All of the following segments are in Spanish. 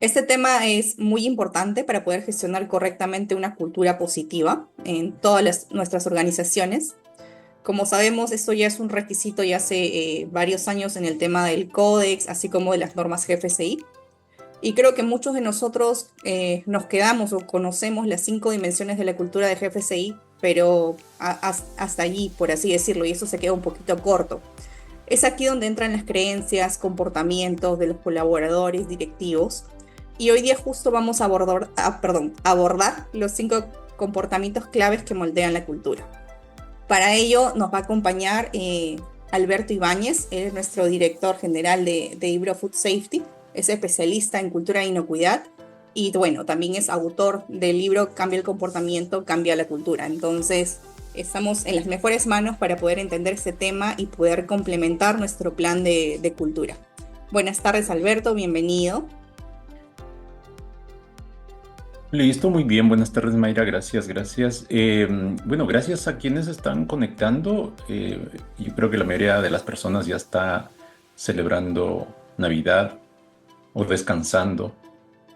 Este tema es muy importante para poder gestionar correctamente una cultura positiva en todas nuestras organizaciones. Como sabemos, esto ya es un requisito ya hace varios años en el tema del códex, así como de las normas GFCI. Y creo que muchos de nosotros nos quedamos o conocemos las 5 dimensiones de la cultura de GFCI, pero hasta allí, por así decirlo, y eso se queda un poquito corto. Es aquí donde entran las creencias, comportamientos de los colaboradores directivos. Y hoy día justo vamos a abordar los 5 comportamientos claves que moldean la cultura. Para ello nos va a acompañar Alberto Ibáñez, él es nuestro director general de Ibero Food Safety, es especialista en cultura de inocuidad y bueno, también es autor del libro Cambia el comportamiento, cambia la cultura. Entonces, estamos en las mejores manos para poder entender este tema y poder complementar nuestro plan de cultura. Buenas tardes, Alberto, bienvenido. Listo, muy bien. Buenas tardes, Mayra. Gracias, gracias. Bueno, gracias a quienes están conectando. Yo creo que la mayoría de las personas ya está celebrando Navidad o descansando.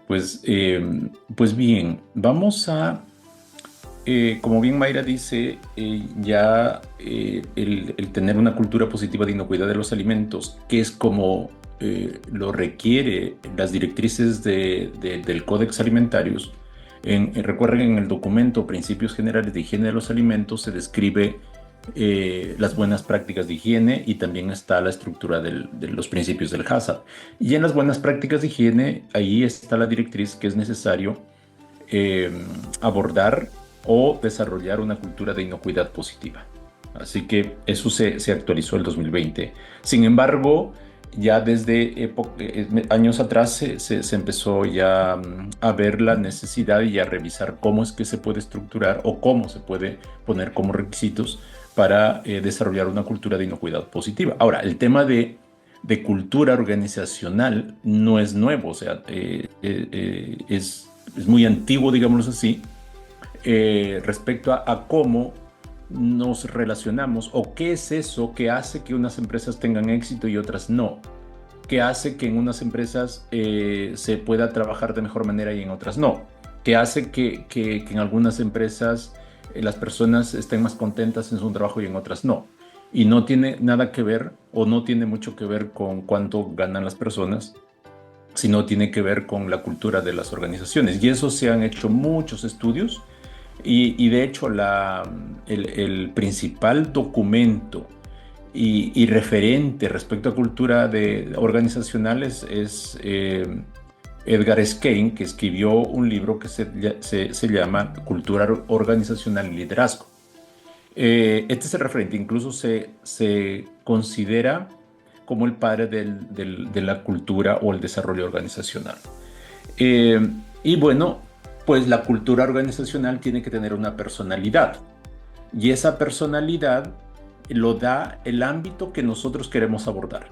Pues bien, vamos a, como bien Mayra dice, el tener una cultura positiva de inocuidad de los alimentos, que es como lo requiere las directrices del Códex Alimentarios. Recuerden, en el documento Principios Generales de Higiene de los Alimentos se describe las buenas prácticas de higiene y también está la estructura de los principios del HACCP. Y en las buenas prácticas de higiene, ahí está la directriz que es necesario eh, abordar o desarrollar una cultura de inocuidad positiva. Así que eso se actualizó el 2020. Sin embargo, ya desde años atrás se empezó ya a ver la necesidad y a revisar cómo es que se puede estructurar o cómo se puede poner como requisitos para desarrollar una cultura de inocuidad positiva. Ahora, el tema de cultura organizacional no es nuevo, o sea, es muy antiguo, digámoslo así, respecto a cómo nos relacionamos o qué es eso que hace que unas empresas tengan éxito y otras no, qué hace que en unas empresas se pueda trabajar de mejor manera y en otras no, qué hace que en algunas empresas las personas estén más contentas en su trabajo y en otras no. Y no tiene nada que ver o no tiene mucho que ver con cuánto ganan las personas, sino tiene que ver con la cultura de las organizaciones. Y eso se han hecho muchos estudios y de hecho el principal documento y referente respecto a cultura organizacional es Edgar Schein, que escribió un libro que se llama Cultura Organizacional y Liderazgo. Este es el referente, incluso se considera como el padre de la cultura o el desarrollo organizacional. Eh, y bueno, pues la cultura organizacional tiene que tener una personalidad y esa personalidad lo da el ámbito que nosotros queremos abordar.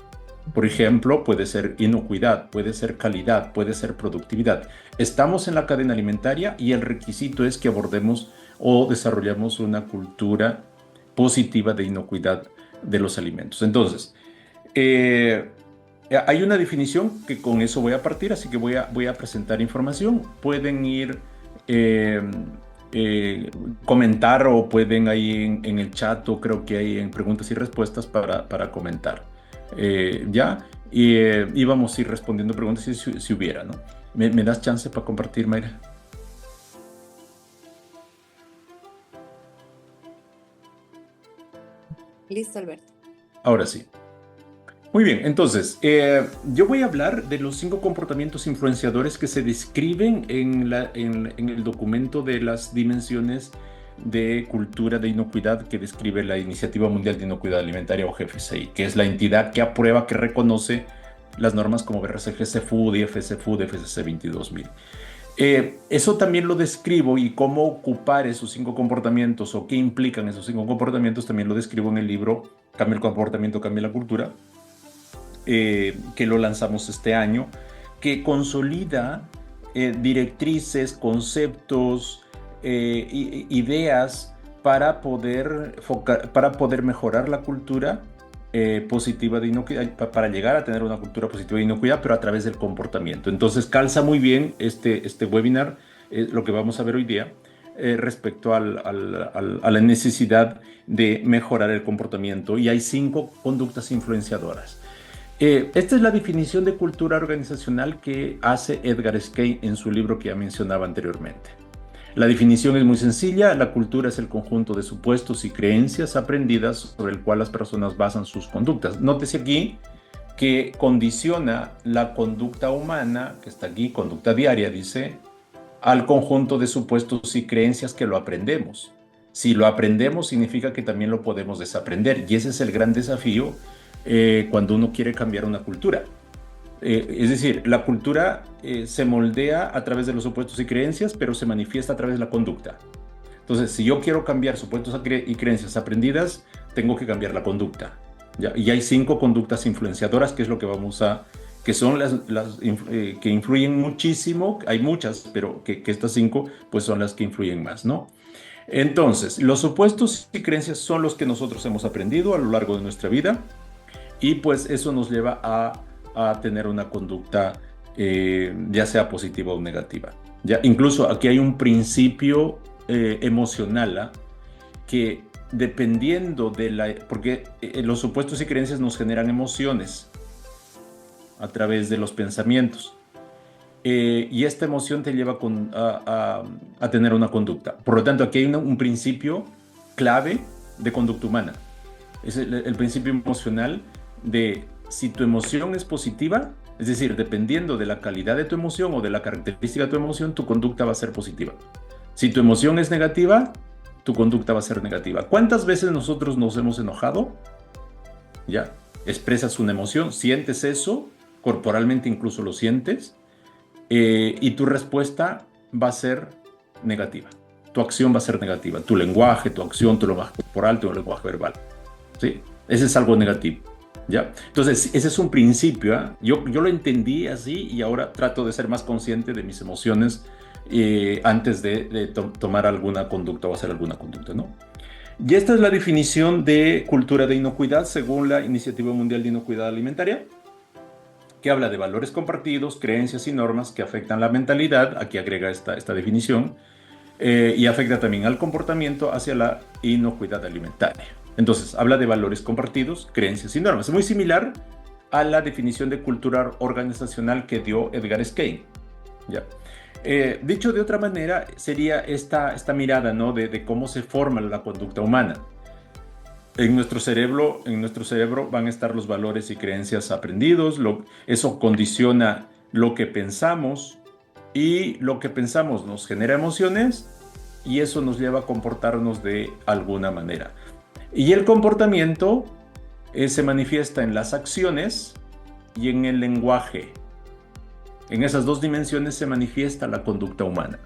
Por ejemplo, puede ser inocuidad, puede ser calidad, puede ser productividad. Estamos en la cadena alimentaria y el requisito es que abordemos o desarrollemos una cultura positiva de inocuidad de los alimentos. Entonces, eh, hay una definición que con eso voy a partir, así que voy a presentar información. Pueden ir eh, eh, comentar o pueden ahí en el chat o creo que hay en preguntas y respuestas para comentar. ¿Ya? Y vamos a ir respondiendo preguntas si hubiera, ¿no? ¿Me das chance para compartir, Mayra? Listo, Alberto. Ahora sí. Muy bien, entonces, yo voy a hablar de los 5 comportamientos influenciadores que se describen en el documento de las dimensiones de cultura de inocuidad que describe la Iniciativa Mundial de Inocuidad Alimentaria o GFCI, que es la entidad que aprueba, que reconoce las normas como BRCGC Food, IFC Food, FSC 22000. Eso también lo describo y cómo ocupar esos 5 comportamientos o qué implican esos 5 comportamientos también lo describo en el libro Cambia el comportamiento, cambia la cultura, que lo lanzamos este año, que consolida directrices, conceptos, ideas para poder mejorar la cultura positiva de inocuidad, para llegar a tener una cultura positiva de inocuidad, pero a través del comportamiento. Entonces calza muy bien este webinar, lo que vamos a ver hoy día, respecto a la necesidad de mejorar el comportamiento. Y hay 5 conductas influenciadoras. Esta es la definición de cultura organizacional que hace Edgar Schein en su libro que ya mencionaba anteriormente. La definición es muy sencilla: la cultura es el conjunto de supuestos y creencias aprendidas sobre el cual las personas basan sus conductas. Nótese aquí que condiciona la conducta humana, que está aquí, conducta diaria, dice, al conjunto de supuestos y creencias que lo aprendemos. Si lo aprendemos, significa que también lo podemos desaprender, y ese es el gran desafío cuando uno quiere cambiar una cultura. Es decir, la cultura se moldea a través de los supuestos y creencias, pero se manifiesta a través de la conducta. Entonces, si yo quiero cambiar supuestos y creencias aprendidas, tengo que cambiar la conducta, ¿ya? Y hay 5 conductas influenciadoras, que es lo que vamos a... que son que influyen muchísimo. Hay muchas, pero que estas 5 pues son las que influyen más, ¿no? Entonces, los supuestos y creencias son los que nosotros hemos aprendido a lo largo de nuestra vida, y pues eso nos lleva a tener una conducta ya sea positiva o negativa. ¿Ya? Incluso aquí hay un principio emocional, que dependiendo porque los supuestos y creencias nos generan emociones a través de los pensamientos. Y esta emoción te lleva a tener una conducta. Por lo tanto, aquí hay un principio clave de conducta humana. Es el principio emocional de: si tu emoción es positiva, es decir, dependiendo de la calidad de tu emoción o de la característica de tu emoción, tu conducta va a ser positiva. Si tu emoción es negativa, tu conducta va a ser negativa. ¿Cuántas veces nosotros nos hemos enojado? Ya, expresas una emoción, sientes eso, corporalmente incluso lo sientes, y tu respuesta va a ser negativa. Tu acción va a ser negativa. Tu lenguaje, tu acción, tu lenguaje corporal, tu lenguaje verbal. ¿Sí? Ese es algo negativo. ¿Ya? Entonces, ese es un principio, ¿eh? Yo lo entendí así, y ahora trato de ser más consciente de mis emociones antes de tomar alguna conducta o hacer alguna conducta, ¿no? Y esta es la definición de cultura de inocuidad según la Iniciativa Mundial de Inocuidad Alimentaria, que habla de valores compartidos, creencias y normas que afectan la mentalidad. Aquí agrega esta definición, y afecta también al comportamiento hacia la inocuidad alimentaria. Entonces, habla de valores compartidos, creencias y normas. Es muy similar a la definición de cultura organizacional que dio Edgar Schein. ¿Ya? Dicho de otra manera, sería esta mirada, ¿no?, de cómo se forma la conducta humana. En nuestro cerebro van a estar los valores y creencias aprendidos. Eso condiciona lo que pensamos, y lo que pensamos nos genera emociones, y eso nos lleva a comportarnos de alguna manera. Y el comportamiento se manifiesta en las acciones y en el lenguaje. En esas 2 dimensiones se manifiesta la conducta humana.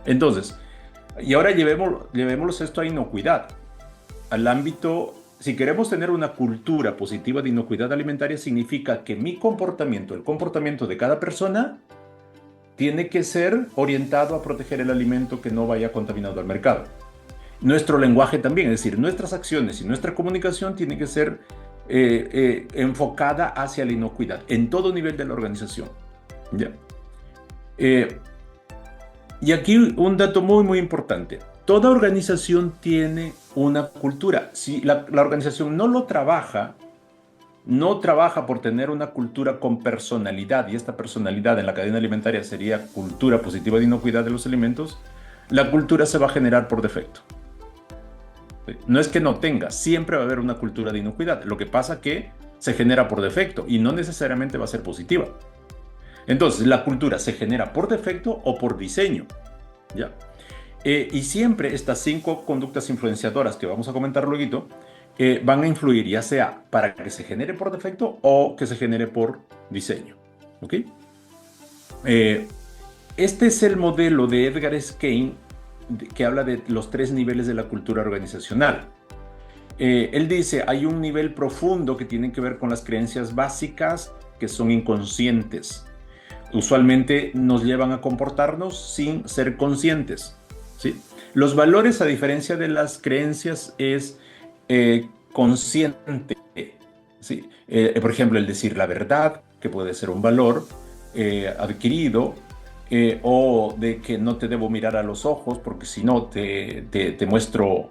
Entonces, y ahora llevémoslo esto a inocuidad, al ámbito. Si queremos tener una cultura positiva de inocuidad alimentaria, significa que mi comportamiento, el comportamiento de cada persona, tiene que ser orientado a proteger el alimento, que no vaya contaminado al mercado. Nuestro lenguaje también, es decir, nuestras acciones y nuestra comunicación tiene que ser enfocada hacia la inocuidad en todo nivel de la organización. ¿Ya? Y aquí un dato muy, muy importante. Toda organización tiene una cultura. Si la organización no trabaja por tener una cultura con personalidad, y esta personalidad en la cadena alimentaria sería cultura positiva de inocuidad de los alimentos, la cultura se va a generar por defecto. No es que no tenga, siempre va a haber una cultura de inocuidad. Lo que pasa es que se genera por defecto y no necesariamente va a ser positiva. Entonces, la cultura se genera por defecto o por diseño, ¿ya? Y siempre estas 5 conductas influenciadoras que vamos a comentar luego van a influir, ya sea para que se genere por defecto o que se genere por diseño. ¿Ok? Este es el modelo de Edgar Schein, que habla de los 3 niveles de la cultura organizacional. Él dice, hay un nivel profundo que tiene que ver con las creencias básicas, que son inconscientes. Usualmente nos llevan a comportarnos sin ser conscientes, ¿sí? Los valores, a diferencia de las creencias, es consciente. ¿sí? Por ejemplo, el decir la verdad, que puede ser un valor adquirido, o de que no te debo mirar a los ojos porque si no te muestro,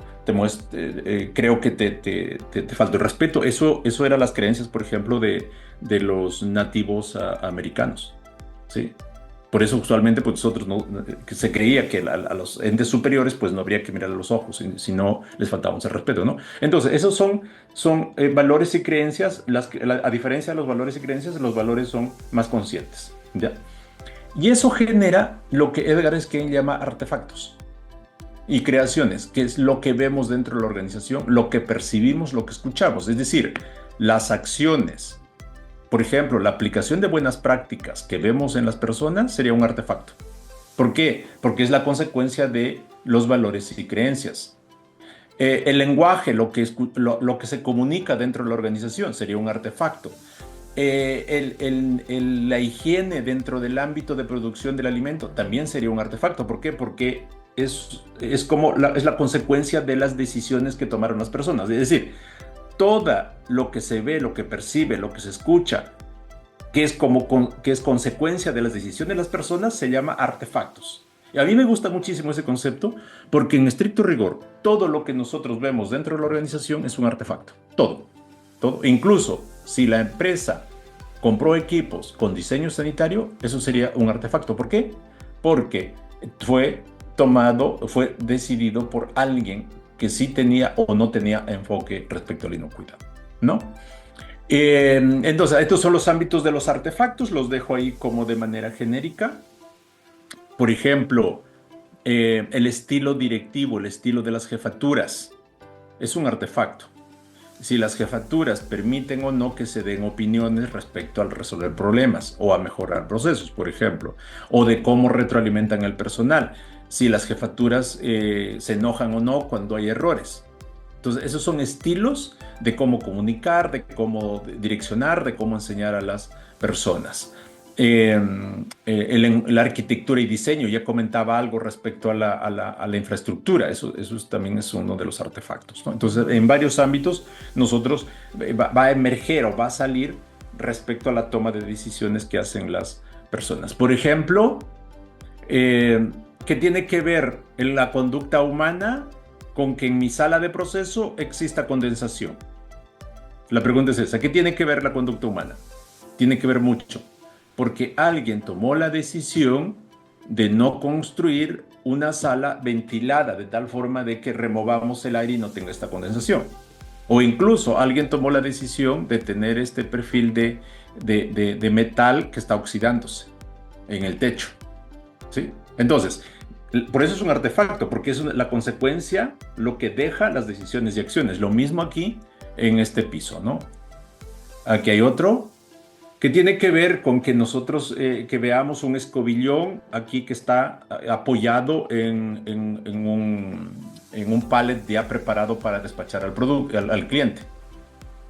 creo que te falta el respeto. Eso eran las creencias, por ejemplo, de los nativos americanos, ¿sí? Por eso usualmente pues nosotros que se creía que a los entes superiores pues no habría que mirar a los ojos, si no les faltábamos el respeto, ¿no? Entonces, esos son valores y creencias, a diferencia de los valores y creencias, los valores son más conscientes, ¿ya? Y eso genera lo que Edgar Skene llama artefactos y creaciones, que es lo que vemos dentro de la organización, lo que percibimos, lo que escuchamos, es decir, las acciones. Por ejemplo, la aplicación de buenas prácticas que vemos en las personas sería un artefacto. ¿Por qué? Porque es la consecuencia de los valores y creencias. El lenguaje, lo que se comunica dentro de la organización sería un artefacto. La higiene dentro del ámbito de producción del alimento también sería un artefacto. ¿Por qué? Porque es la consecuencia de las decisiones que tomaron las personas. Es decir, todo lo que se ve, lo que percibe, lo que se escucha, que es consecuencia de las decisiones de las personas, se llama artefactos. Y a mí me gusta muchísimo ese concepto porque en estricto rigor, todo lo que nosotros vemos dentro de la organización es un artefacto. Todo. Todo. Incluso si la empresa compró equipos con diseño sanitario, eso sería un artefacto. ¿Por qué? Porque fue decidido por alguien que sí tenía o no tenía enfoque respecto a la inocuidad, ¿no? Entonces, estos son los ámbitos de los artefactos, los dejo ahí como de manera genérica. Por ejemplo, el estilo directivo, el estilo de las jefaturas, es un artefacto. Si las jefaturas permiten o no que se den opiniones respecto al resolver problemas o a mejorar procesos, por ejemplo, o de cómo retroalimentan el personal, si las jefaturas se enojan o no cuando hay errores. Entonces, esos son estilos de cómo comunicar, de cómo direccionar, de cómo enseñar a las personas. La arquitectura y diseño, ya comentaba algo respecto a la infraestructura, eso también es uno de los artefactos, ¿no? Entonces, en varios ámbitos, nosotros va a emerger o va a salir respecto a la toma de decisiones que hacen las personas. Por ejemplo, ¿qué tiene que ver en la conducta humana con que en mi sala de proceso exista condensación? La pregunta es esa, ¿qué tiene que ver la conducta humana? Tiene que ver mucho, porque alguien tomó la decisión de no construir una sala ventilada de tal forma de que removamos el aire y no tenga esta condensación. O incluso alguien tomó la decisión de tener este perfil de metal que está oxidándose en el techo, ¿sí? Entonces, por eso es un artefacto, porque es la consecuencia, lo que deja las decisiones y acciones. Lo mismo aquí en este piso, ¿no? Aquí hay otro que tiene que ver con que nosotros que veamos un escobillón aquí que está apoyado en un pallet ya preparado para despachar al cliente.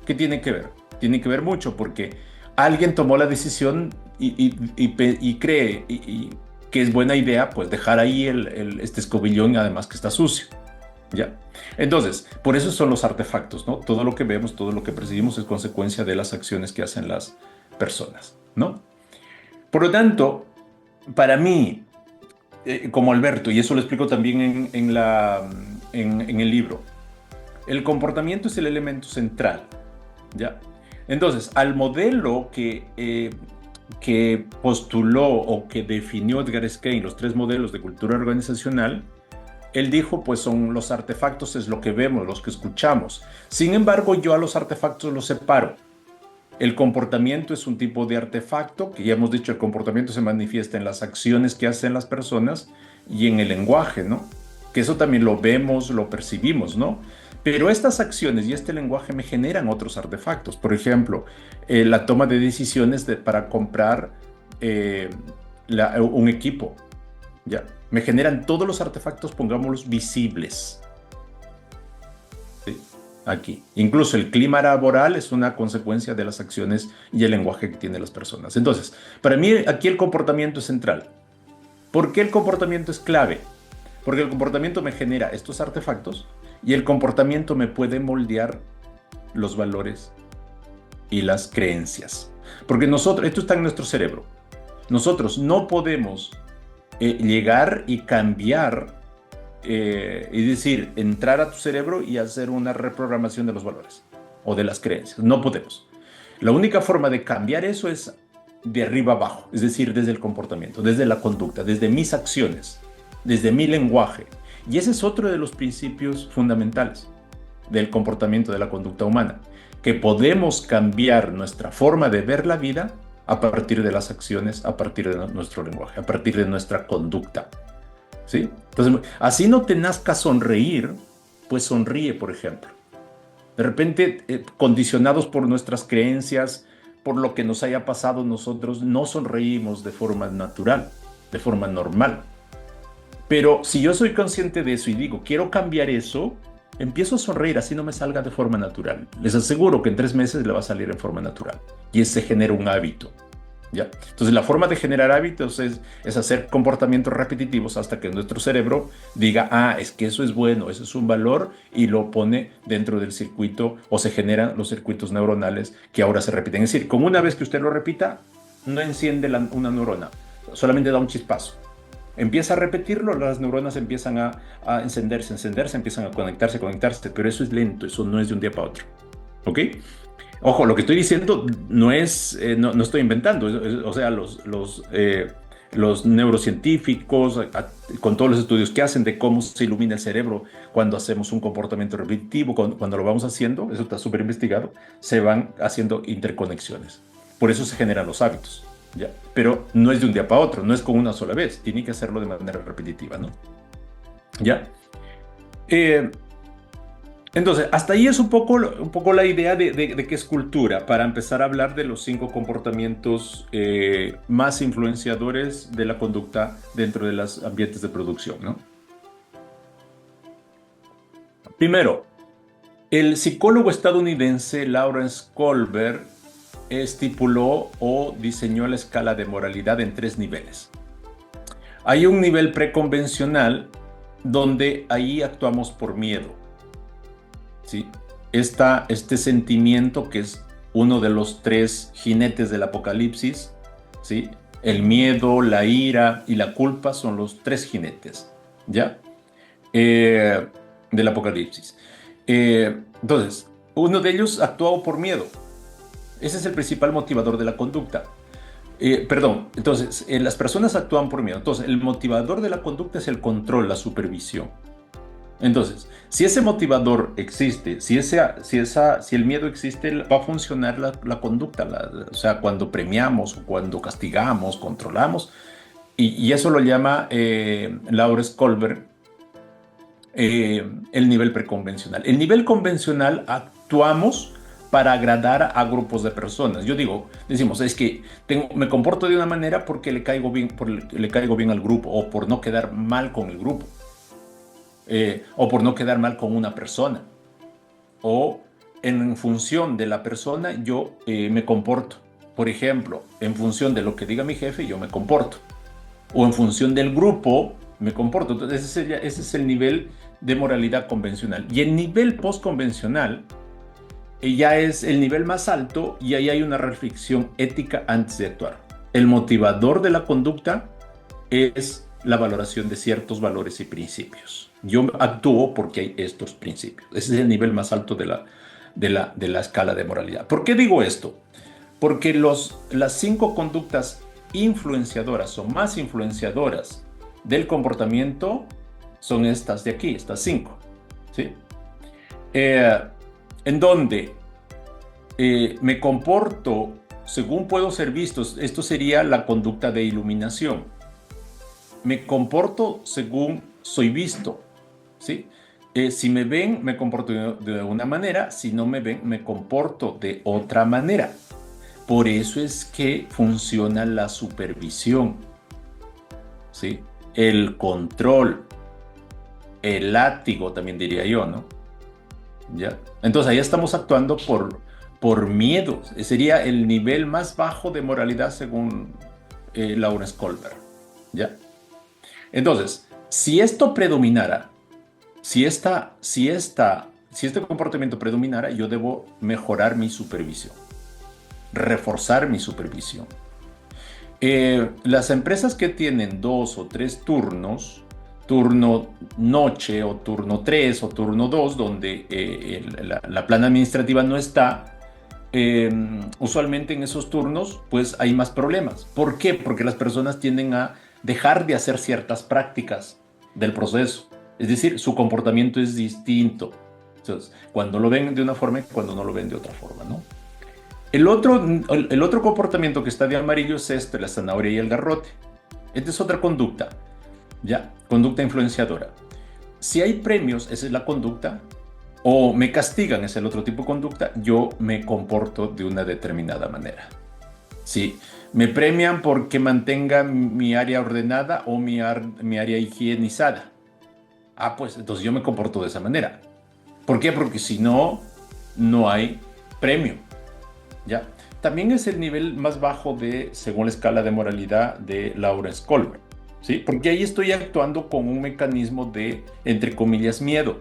¿Qué tiene que ver? Tiene que ver mucho porque alguien tomó la decisión y cree que es buena idea pues dejar ahí este escobillón, además que está sucio, ¿ya? Entonces, por eso son los artefactos, ¿no? Todo lo que vemos, todo lo que percibimos es consecuencia de las acciones que hacen las personas, ¿no? Por lo tanto, para mí, como Alberto, y eso lo explico también en el libro, el comportamiento es el elemento central, ¿ya? Entonces, al modelo que postuló o que definió Edgar Skene, los 3 modelos de cultura organizacional, él dijo, pues son los artefactos, es lo que vemos, los que escuchamos. Sin embargo, yo a los artefactos los separo. El comportamiento es un tipo de artefacto, que ya hemos dicho, el comportamiento se manifiesta en las acciones que hacen las personas y en el lenguaje, ¿no? Que eso también lo vemos, lo percibimos, ¿no? Pero estas acciones y este lenguaje me generan otros artefactos. Por ejemplo, la toma de decisiones para comprar un equipo. Ya, me generan todos los artefactos, pongámoslos visibles. ¿Sí? Aquí. Incluso el clima laboral es una consecuencia de las acciones y el lenguaje que tienen las personas. Entonces, para mí aquí el comportamiento es central. ¿Por qué el comportamiento es clave? Porque el comportamiento me genera estos artefactos y el comportamiento me puede moldear los valores y las creencias. Porque nosotros, esto está en nuestro cerebro. Nosotros no podemos llegar y cambiar, es decir, entrar a tu cerebro y hacer una reprogramación de los valores o de las creencias. No podemos. La única forma de cambiar eso es de arriba abajo, es decir, desde el comportamiento, desde la conducta, desde mis acciones, desde mi lenguaje. Y ese es otro de los principios fundamentales del comportamiento de la conducta humana, que podemos cambiar nuestra forma de ver la vida a partir de las acciones, a partir de nuestro lenguaje, a partir de nuestra conducta. ¿Sí? Entonces, así no te nazca sonreír, pues sonríe, por ejemplo. De repente, condicionados por nuestras creencias, por lo que nos haya pasado, nosotros no sonreímos de forma natural, de forma normal. Pero si yo soy consciente de eso y digo, quiero cambiar eso, empiezo a sonreír, así no me salga de forma natural. Les aseguro que en 3 meses le va a salir en forma natural. Y se genera un hábito. ¿Ya? Entonces la forma de generar hábitos es hacer comportamientos repetitivos hasta que nuestro cerebro diga, es que eso es bueno, eso es un valor, y lo pone dentro del circuito, o se generan los circuitos neuronales que ahora se repiten. Es decir, como una vez que usted lo repita, no enciende una neurona, solamente da un chispazo. Empieza a repetirlo, las neuronas empiezan a encenderse, empiezan a conectarse, pero eso es lento, eso no es de un día para otro. ¿Ok? Ojo, lo que estoy diciendo no es, no estoy inventando, o sea, los neurocientíficos, con todos los estudios que hacen de cómo se ilumina el cerebro cuando hacemos un comportamiento repetitivo, cuando lo vamos haciendo, eso está súper investigado, se van haciendo interconexiones. Por eso se generan los hábitos, ¿ya? Pero no es de un día para otro, no es con una sola vez, tiene que hacerlo de manera repetitiva, ¿no? ¿Ya? Entonces, hasta ahí es un poco la idea de qué es cultura, para empezar a hablar de los 5 comportamientos más influenciadores de la conducta dentro de los ambientes de producción, ¿no? Primero, el psicólogo estadounidense Lawrence Kohlberg estipuló o diseñó la escala de moralidad en 3 niveles. Hay un nivel preconvencional donde ahí actuamos por miedo. ¿Sí? Este sentimiento que es uno de los 3 jinetes del apocalipsis, ¿sí? El miedo, la ira y la culpa son los 3 jinetes, ¿ya? Del apocalipsis. Entonces, uno de ellos actuó por miedo. Ese es el principal motivador de la conducta. Entonces, las personas actúan por miedo. Entonces, el motivador de la conducta es el control, la supervisión. Entonces, si ese motivador existe, si el miedo existe, va a funcionar la conducta. O sea, cuando premiamos o cuando castigamos, controlamos. Y eso lo llama Lawrence Kohlberg el nivel preconvencional. El nivel convencional actuamos para agradar a grupos de personas. Decimos, es que me comporto de una manera porque le caigo bien al grupo, o por no quedar mal con el grupo. O por no quedar mal con una persona, o en función de la persona yo me comporto. Por ejemplo, en función de lo que diga mi jefe yo me comporto, o en función del grupo me comporto. Entonces ese es el nivel de moralidad convencional. Y el nivel postconvencional ya es el nivel más alto, y ahí hay una reflexión ética antes de actuar. El motivador de la conducta es la valoración de ciertos valores y principios. Yo actúo porque hay estos principios. Ese es el nivel más alto de la escala de moralidad. ¿Por qué digo esto? Porque las 5 conductas influenciadoras o más influenciadoras del comportamiento son estas de aquí, estas 5. ¿Sí? En donde me comporto según puedo ser visto. Esto sería la conducta de iluminación. Me comporto según soy visto, ¿sí? Si me ven, me comporto de una manera. Si no me ven, me comporto de otra manera. Por eso es que funciona la supervisión, ¿sí? El control, el látigo, también diría yo, ¿no? ¿Ya? Entonces ahí estamos actuando por miedo. Sería el nivel más bajo de moralidad según Lawrence Kohlberg, ¿ya? Entonces, si esto predominara, si este comportamiento predominara, yo debo mejorar mi supervisión. reforzar mi supervisión. Las empresas que tienen 2 o 3 turnos, turno noche o turno 3 o turno 2, donde la plana administrativa no está, usualmente en esos turnos pues hay más problemas. ¿Por qué? Porque las personas tienden a dejar de hacer ciertas prácticas del proceso. Es decir, su comportamiento es distinto. Entonces, cuando lo ven de una forma y cuando no lo ven de otra forma, ¿no? El otro comportamiento que está de amarillo es la zanahoria y el garrote. Esta es otra conducta, ¿ya? Conducta influenciadora. Si hay premios, esa es la conducta, o me castigan, es el otro tipo de conducta, yo me comporto de una determinada manera. Si me premian porque mantenga mi área ordenada o mi área higienizada, pues entonces yo me comporto de esa manera. ¿Por qué? Porque si no, no hay premio. ¿Ya? También es el nivel más bajo según la escala de moralidad de Lawrence Kohlberg, ¿sí? Porque ahí estoy actuando con un mecanismo de, entre comillas, miedo.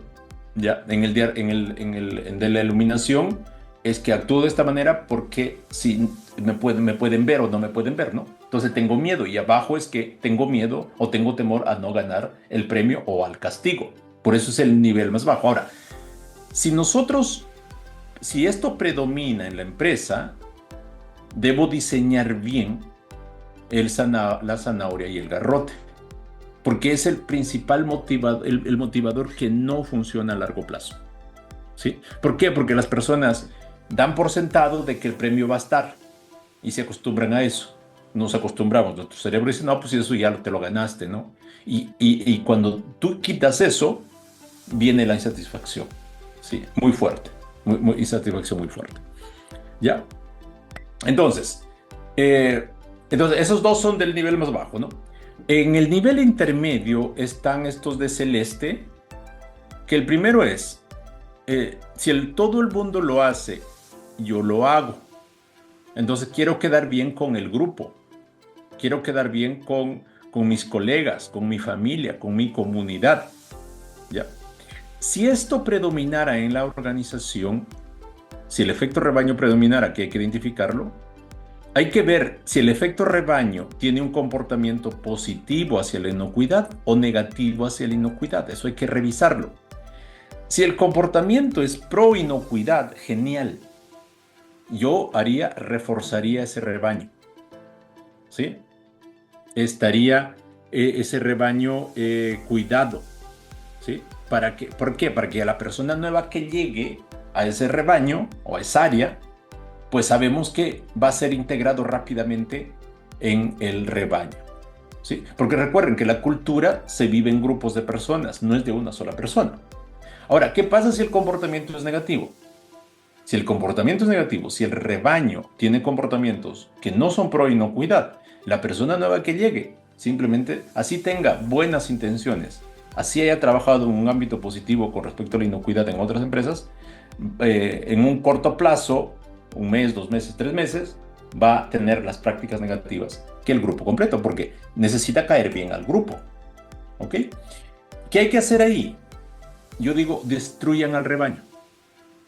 ¿Ya? De la iluminación es que actúo de esta manera porque si me pueden ver o no me pueden ver, ¿no? Entonces tengo miedo, y abajo es que tengo miedo o tengo temor a no ganar el premio o al castigo. Por eso es el nivel más bajo. Ahora, si esto predomina en la empresa, debo diseñar bien la zanahoria y el garrote, porque es el principal el motivador que no funciona a largo plazo. ¿Sí? ¿Por qué? Porque las personas dan por sentado de que el premio va a estar y se acostumbran a eso. Nos acostumbramos, nuestro cerebro dice, no, pues eso ya te lo ganaste, ¿no? Y cuando tú quitas eso, viene la insatisfacción, ¿sí? Muy fuerte. Insatisfacción muy fuerte. ¿Ya? Entonces, esos dos son del nivel más bajo, ¿no? En el nivel intermedio están estos de celeste, que el primero es, si todo el mundo lo hace, yo lo hago. Entonces quiero quedar bien con el grupo, quiero quedar bien con mis colegas, con mi familia, con mi comunidad. ¿Ya? Si esto predominara en la organización, si el efecto rebaño predominara, que hay que identificarlo, hay que ver si el efecto rebaño tiene un comportamiento positivo hacia la inocuidad o negativo hacia la inocuidad. Eso hay que revisarlo. Si el comportamiento es pro inocuidad, genial. Yo reforzaría ese rebaño. ¿Sí? Estaría ese rebaño cuidado. ¿Sí? ¿Por qué? Para que a la persona nueva que llegue a ese rebaño o a esa área, pues sabemos que va a ser integrado rápidamente en el rebaño. ¿Sí? Porque recuerden que la cultura se vive en grupos de personas, no es de una sola persona. Ahora, ¿qué pasa si el comportamiento es negativo? Si el comportamiento es negativo, si el rebaño tiene comportamientos que no son pro inocuidad, la persona nueva que llegue, simplemente así tenga buenas intenciones, así haya trabajado en un ámbito positivo con respecto a la inocuidad en otras empresas, en un corto plazo, 1 mes, 2 meses, 3 meses, va a tener las prácticas negativas que el grupo completo, porque necesita caer bien al grupo. ¿Ok? ¿Qué hay que hacer ahí? Yo digo, destruyan al rebaño.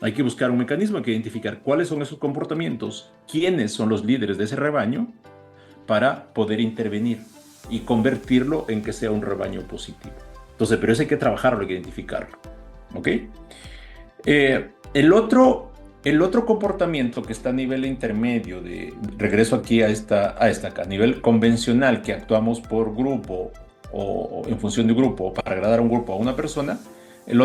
Hay que buscar un mecanismo, hay que identificar cuáles son esos comportamientos, quiénes son los líderes de ese rebaño, para poder intervenir y convertirlo en que sea un rebaño positivo. Entonces, pero eso hay que trabajarlo, hay que identificarlo. ¿Ok? El otro comportamiento que está a nivel intermedio, regreso aquí a acá, a nivel convencional, que actuamos por grupo o en función de grupo, o para agradar a un grupo, a una persona, el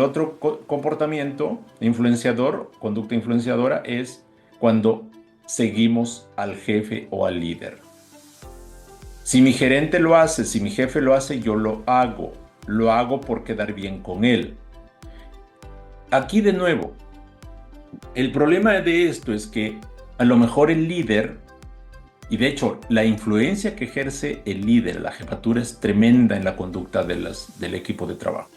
otro comportamiento influenciador, conducta influenciadora, es cuando seguimos al jefe o al líder. Si mi gerente lo hace, si mi jefe lo hace, yo lo hago por quedar bien con él. Aquí de nuevo, el problema de esto es que a lo mejor el líder, y de hecho la influencia que ejerce el líder, la jefatura, es tremenda en la conducta del equipo de trabajo.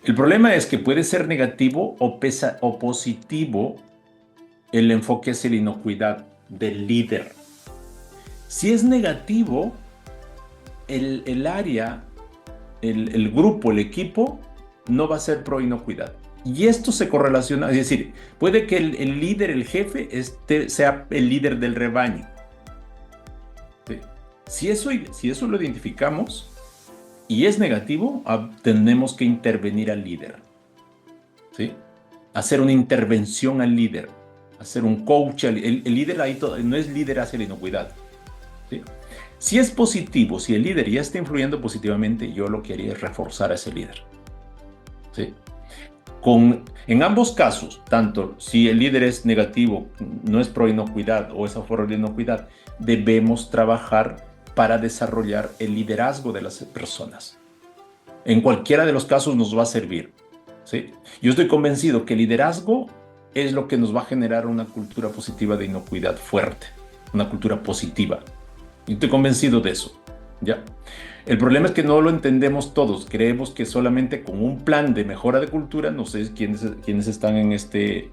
El problema es que puede ser negativo o positivo el enfoque hacia la inocuidad del líder. Si es negativo, el área, el grupo, el equipo, no va a ser pro inocuidad. Y esto se correlaciona, es decir, puede que el líder, el jefe, sea el líder del rebaño. ¿Sí? Si eso lo identificamos y es negativo, tenemos que intervenir al líder. ¿Sí? Hacer una intervención al líder, hacer un coach. El líder ahí no es líder hacia la inocuidad. ¿Sí? Si es positivo, si el líder ya está influyendo positivamente, yo lo que haría es reforzar a ese líder. ¿Sí? En ambos casos, tanto si el líder es negativo, no es pro inocuidad o es a favor de inocuidad, debemos trabajar para desarrollar el liderazgo de las personas. En cualquiera de los casos nos va a servir. ¿Sí? Yo estoy convencido que el liderazgo es lo que nos va a generar una cultura positiva de inocuidad fuerte, una cultura positiva. Yo estoy convencido de eso. ¿Ya? El problema es que no lo entendemos todos. Creemos que solamente con un plan de mejora de cultura, no sé quiénes están en este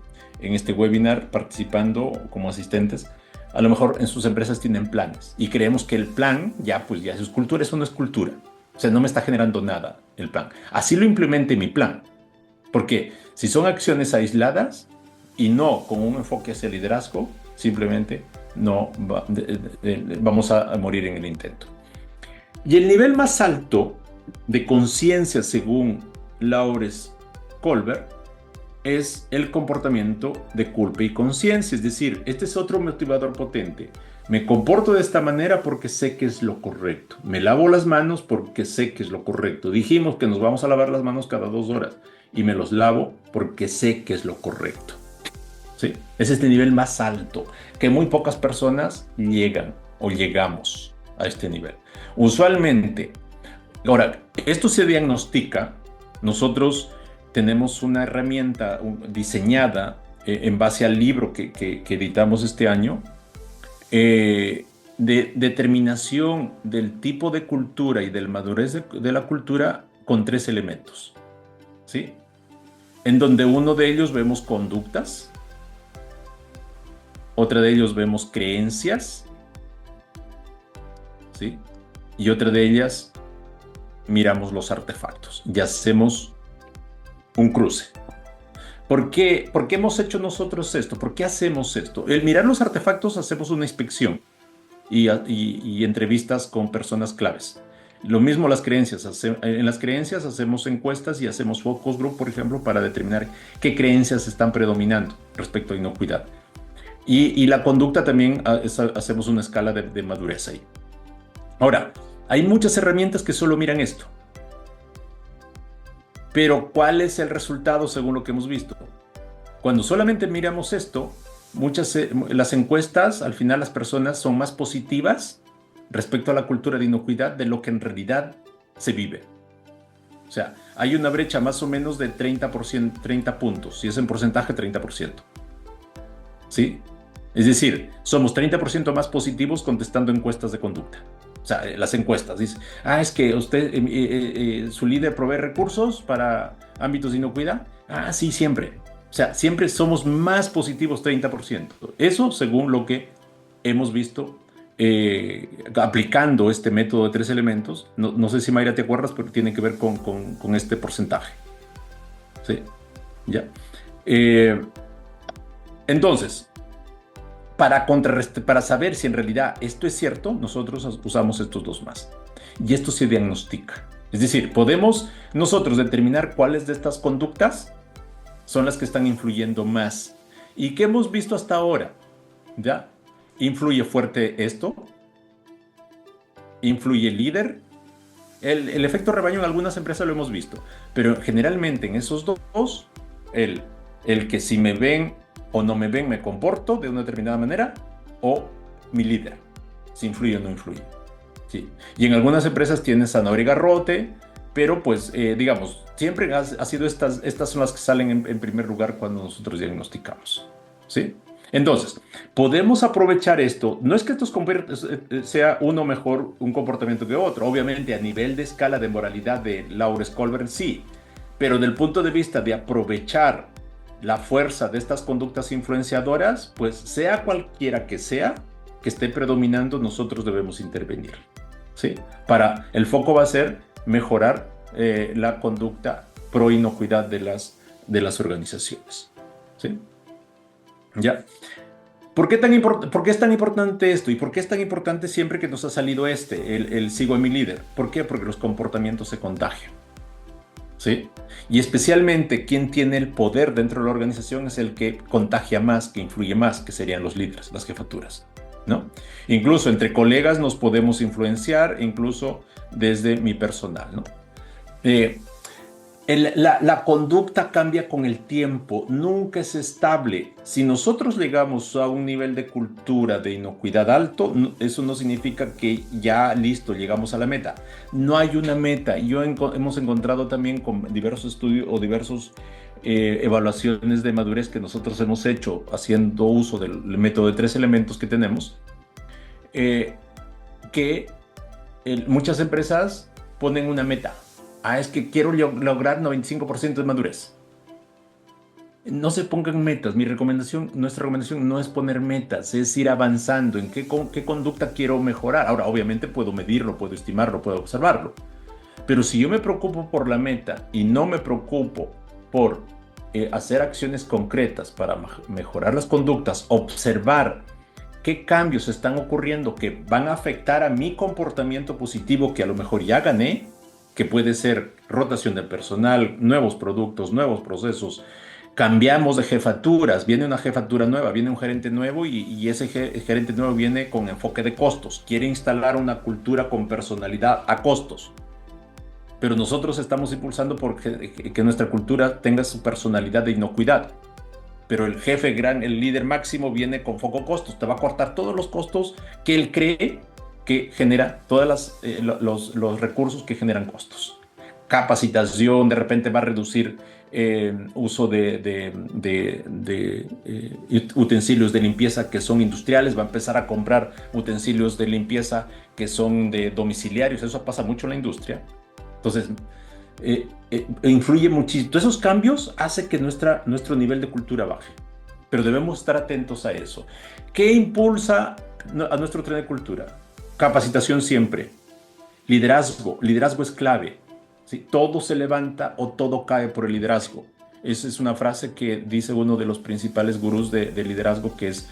webinar participando como asistentes, a lo mejor en sus empresas tienen planes y creemos que el plan ya es cultura. Eso no es cultura. O sea, no me está generando nada el plan. Así lo implemente mi plan. Porque si son acciones aisladas y no con un enfoque hacia el liderazgo, simplemente no vamos a morir en el intento. Y el nivel más alto de conciencia, según Laures Kolber, es el comportamiento de culpa y conciencia. Es decir, este es otro motivador potente. Me comporto de esta manera porque sé que es lo correcto. Me lavo las manos porque sé que es lo correcto. Dijimos que nos vamos a lavar las manos cada 2 horas y me los lavo porque sé que es lo correcto. ¿Sí? Es este nivel más alto que muy pocas personas llegan o llegamos a este nivel. Usualmente, ahora, esto se diagnostica. Nosotros tenemos una herramienta diseñada en base al libro que editamos este año, de determinación del tipo de cultura y de la madurez de la cultura con 3 elementos. ¿Sí? En donde uno de ellos vemos conductas, otra de ellos vemos creencias, ¿sí? Y otra de ellas miramos los artefactos y hacemos un cruce. ¿Por qué hemos hecho nosotros esto? ¿Por qué hacemos esto? El mirar los artefactos, hacemos una inspección y entrevistas con personas claves. Lo mismo las creencias. En las creencias hacemos encuestas y hacemos focus group, por ejemplo, para determinar qué creencias están predominando respecto a inocuidad. Y la conducta también hacemos una escala de madurez ahí. Ahora, hay muchas herramientas que solo miran esto. Pero ¿cuál es el resultado según lo que hemos visto? Cuando solamente miramos esto, las encuestas, al final las personas son más positivas respecto a la cultura de inocuidad de lo que en realidad se vive. O sea, hay una brecha más o menos de 30%, 30 puntos, si es en porcentaje 30%. ¿Sí? Es decir, somos 30% más positivos contestando encuestas de conducta. O sea, las encuestas dicen, es que usted, su líder provee recursos para ámbitos de inocuidad. Sí, siempre. O sea, siempre somos más positivos 30%. Eso según lo que hemos visto aplicando este método de 3 elementos. No sé si Mayra te acuerdas, pero tiene que ver con este porcentaje. ¿Sí? Ya. Entonces, para saber si en realidad esto es cierto, nosotros usamos estos 2 más. Y esto se diagnostica. Es decir, podemos nosotros determinar cuáles de estas conductas son las que están influyendo más. ¿Y qué hemos visto hasta ahora? ¿Ya? ¿Influye fuerte esto? ¿Influye el líder? El efecto rebaño en algunas empresas lo hemos visto, pero generalmente en esos 2, el que si me ven o no me ven, me comporto de una determinada manera, o mi líder, si influye o no influye. ¿Sí? Y en algunas empresas tienen zanahoria y garrote, pero pues, digamos, siempre ha sido estas son las que salen en primer lugar cuando nosotros diagnosticamos. ¿Sí? Entonces, podemos aprovechar esto. No es que estos sea uno mejor un comportamiento que otro. Obviamente, a nivel de escala de moralidad de Laures Kolber, sí. Pero del punto de vista de aprovechar la fuerza de estas conductas influenciadoras, pues sea cualquiera que sea que esté predominando, nosotros debemos intervenir. ¿Sí? El foco va a ser mejorar la conducta pro inocuidad de de las organizaciones. ¿Sí? ¿Ya? ¿Por qué es tan importante esto? ¿Y por qué es tan importante siempre que nos ha salido el sigo a mi líder? ¿Por qué? Porque los comportamientos se contagian. ¿Sí? Y especialmente quien tiene el poder dentro de la organización es el que contagia más, que influye más, que serían los líderes, las jefaturas, ¿no? Incluso entre colegas nos podemos influenciar, incluso desde mi personal, ¿no? Eh, la conducta cambia con el tiempo, nunca es estable. Si nosotros llegamos a un nivel de cultura de inocuidad alto, eso no significa que ya listo, llegamos a la meta. No hay una meta. Hemos encontrado también con diversos estudios o diversos evaluaciones de madurez que nosotros hemos hecho haciendo uso del método de 3 elementos que tenemos, que muchas empresas ponen una meta. Es que quiero lograr 95% de madurez. No se pongan metas. Nuestra recomendación no es poner metas, es ir avanzando en qué conducta quiero mejorar. Ahora, obviamente puedo medirlo, puedo estimarlo, puedo observarlo. Pero si yo me preocupo por la meta y no me preocupo por hacer acciones concretas para mejorar las conductas, observar qué cambios están ocurriendo que van a afectar a mi comportamiento positivo que a lo mejor ya gané, que puede ser rotación de personal, nuevos productos, nuevos procesos, cambiamos de jefaturas, viene una jefatura nueva, viene un gerente nuevo y ese gerente nuevo viene con enfoque de costos, quiere instalar una cultura con personalidad a costos. Pero nosotros estamos impulsando que nuestra cultura tenga su personalidad de inocuidad. Pero el jefe el líder máximo viene con foco costos, te va a cortar todos los costos que él cree que genera todos los recursos que generan costos. Capacitación, de repente va a reducir uso de utensilios de limpieza que son industriales, va a empezar a comprar utensilios de limpieza que son de domiciliarios, eso pasa mucho en la industria. Entonces, influye muchísimo. Todos esos cambios hacen que nuestro nivel de cultura baje, pero debemos estar atentos a eso. ¿Qué impulsa a nuestro tren de cultura? Capacitación siempre. Liderazgo es clave. ¿Sí? Todo se levanta o todo cae por el liderazgo. Esa es una frase que dice uno de los principales gurús de liderazgo, que es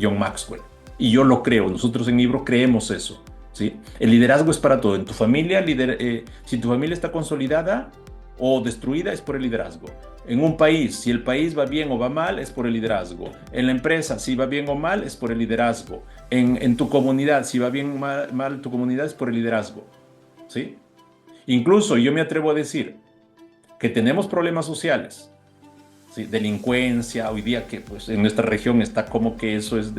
John Maxwell. Y yo lo creo, nosotros en Ibro creemos eso. ¿Sí? El liderazgo es para todo. En tu familia, si tu familia está consolidada o destruida, es por el liderazgo. En un país, si el país va bien o va mal, es por el liderazgo. En la empresa, si va bien o mal, es por el liderazgo. En tu comunidad, si va bien o mal tu comunidad, es por el liderazgo. ¿Sí? Incluso yo me atrevo a decir que tenemos problemas sociales, ¿sí? Delincuencia, hoy día que pues, en nuestra región está como que eso es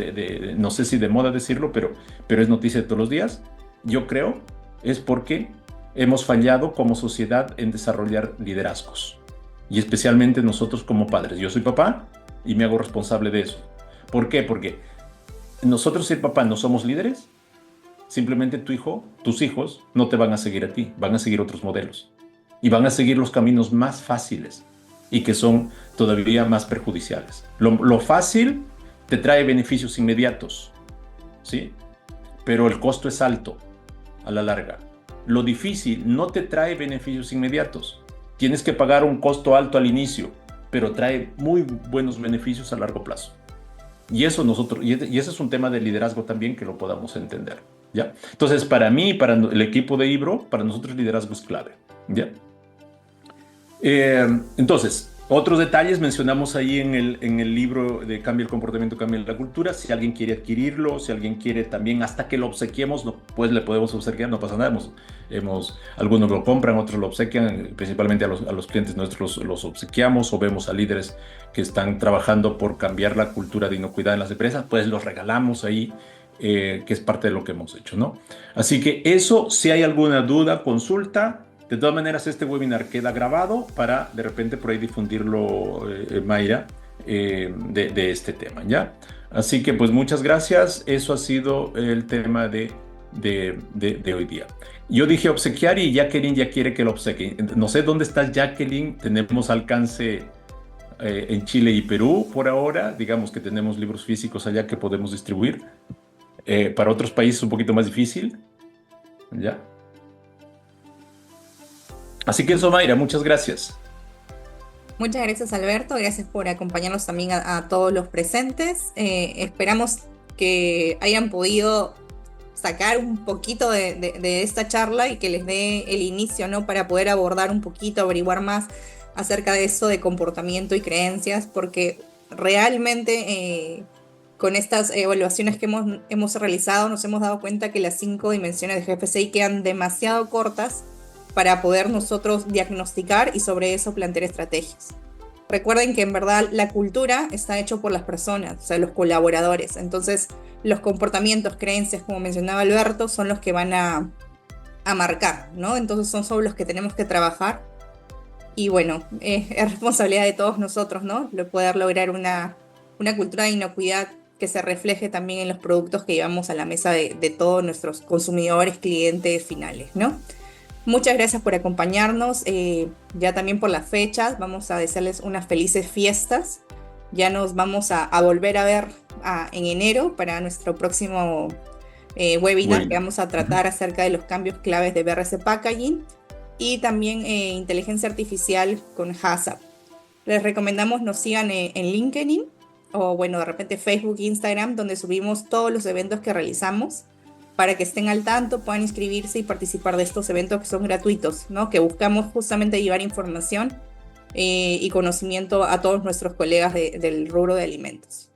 no sé si de moda decirlo, pero es noticia de todos los días. Yo creo es porque hemos fallado como sociedad en desarrollar liderazgos. Y especialmente nosotros como padres. Yo soy papá y me hago responsable de eso. ¿Por qué? Porque nosotros, si el papá no somos líderes, simplemente tus hijos no te van a seguir a ti, van a seguir otros modelos. Y van a seguir los caminos más fáciles y que son todavía más perjudiciales. Lo fácil te trae beneficios inmediatos, ¿sí? Pero el costo es alto a la larga. Lo difícil no te trae beneficios inmediatos. Tienes que pagar un costo alto al inicio, pero trae muy buenos beneficios a largo plazo. Y eso ese es un tema de liderazgo también que lo podamos entender, ¿ya? Entonces, para mí, para el equipo de Ibro, para nosotros el liderazgo es clave, ¿ya? Entonces, otros detalles mencionamos ahí en el libro de Cambia el comportamiento, cambia la cultura. Si alguien quiere adquirirlo, si alguien quiere también, hasta que lo obsequiemos, pues le podemos obsequiar, no pasa nada. Algunos lo compran, otros lo obsequian, principalmente a los clientes nuestros los obsequiamos, o vemos a líderes que están trabajando por cambiar la cultura de inocuidad en las empresas, pues los regalamos ahí, que es parte de lo que hemos hecho, ¿no? Así que eso, si hay alguna duda, consulta. De todas maneras, este webinar queda grabado para de repente por ahí difundirlo, Mayra, de este tema, ¿ya? Así que pues muchas gracias. Eso ha sido el tema de hoy día. Yo dije obsequiar y Jacqueline ya quiere que lo obsequie. No sé dónde está Jacqueline. Tenemos alcance en Chile y Perú por ahora. Digamos que tenemos libros físicos allá que podemos distribuir. Para otros países es un poquito más difícil, ¿ya? Así que eso, Mayra, muchas gracias. Muchas gracias, Alberto. Gracias por acompañarnos también a todos los presentes. Esperamos que hayan podido sacar un poquito de esta charla y que les dé el inicio, ¿no? Para poder abordar un poquito, averiguar más acerca de eso de comportamiento y creencias, porque realmente con estas evaluaciones que hemos realizado nos hemos dado cuenta que las 5 dimensiones de GFCI quedan demasiado cortas para poder nosotros diagnosticar y sobre eso plantear estrategias. Recuerden que en verdad la cultura está hecho por las personas, o sea, los colaboradores. Entonces, los comportamientos, creencias, como mencionaba Alberto, son los que van a marcar, ¿no? Entonces son sobre los que tenemos que trabajar. Y bueno, es responsabilidad de todos nosotros, ¿no? Poder lograr una cultura de inocuidad que se refleje también en los productos que llevamos a la mesa de todos nuestros consumidores, clientes finales, ¿no? Muchas gracias por acompañarnos, ya también por las fechas, vamos a desearles unas felices fiestas, ya nos vamos a volver a ver en enero para nuestro próximo webinar que vamos a tratar acerca de los cambios claves de BRC Packaging y también inteligencia artificial con HACCP. Les recomendamos nos sigan en LinkedIn o bueno, de repente Facebook, Instagram, donde subimos todos los eventos que realizamos, para que estén al tanto, puedan inscribirse y participar de estos eventos que son gratuitos, ¿no? Que buscamos justamente llevar información y conocimiento a todos nuestros colegas del rubro de alimentos.